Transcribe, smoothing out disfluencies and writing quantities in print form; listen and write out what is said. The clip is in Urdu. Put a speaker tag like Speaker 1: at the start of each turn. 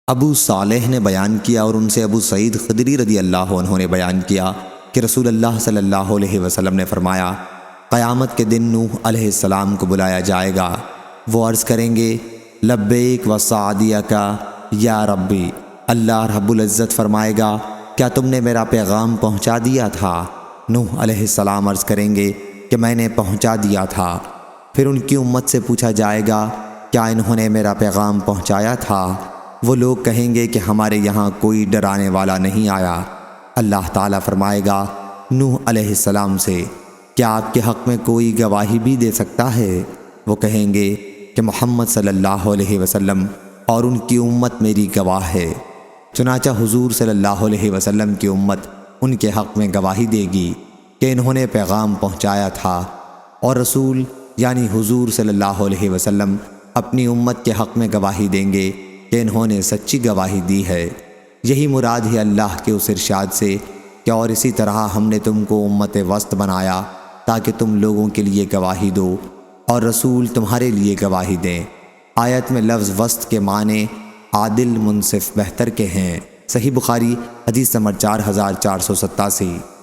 Speaker 1: ابو صالح نے بیان کیا اور ان سے ابو سعید خدری رضی اللہ عنہ نے بیان کیا کہ رسول اللہ صلی اللہ علیہ وسلم نے فرمایا، قیامت کے دن نوح علیہ السلام کو بلایا جائے گا۔ وہ عرض کریں گے، لبیک و سعدیک یا ربی۔ اللہ رب العزت فرمائے گا، کیا تم نے میرا پیغام پہنچا دیا تھا؟ نوح علیہ السلام عرض کریں گے کہ میں نے پہنچا دیا تھا۔ پھر ان کی امت سے پوچھا جائے گا، کیا انہوں نے میرا پیغام پہنچایا تھا؟ وہ لوگ کہیں گے کہ ہمارے یہاں کوئی ڈرانے والا نہیں آیا۔ اللہ تعالیٰ فرمائے گا نوح علیہ السلام سے، کیا آپ کے حق میں کوئی گواہی بھی دے سکتا ہے؟ وہ کہیں گے کہ محمد صلی اللہ علیہ وسلم اور ان کی امت میری گواہ ہے۔ چنانچہ حضور صلی اللہ علیہ وسلم کی امت ان کے حق میں گواہی دے گی کہ انہوں نے پیغام پہنچایا تھا، اور رسول یعنی حضور صلی اللہ علیہ وسلم اپنی امت کے حق میں گواہی دیں گے کہ انہوں نے سچی گواہی دی ہے۔ یہی مراد ہے اللہ کے اس ارشاد سے کہ اور اسی طرح ہم نے تم کو امت وسط بنایا تاکہ تم لوگوں کے لیے گواہی دو اور رسول تمہارے لیے گواہی دیں۔ آیت میں لفظ وسط کے معنی عادل، منصف، بہتر کے ہیں۔ صحیح بخاری حدیث نمبر 4487۔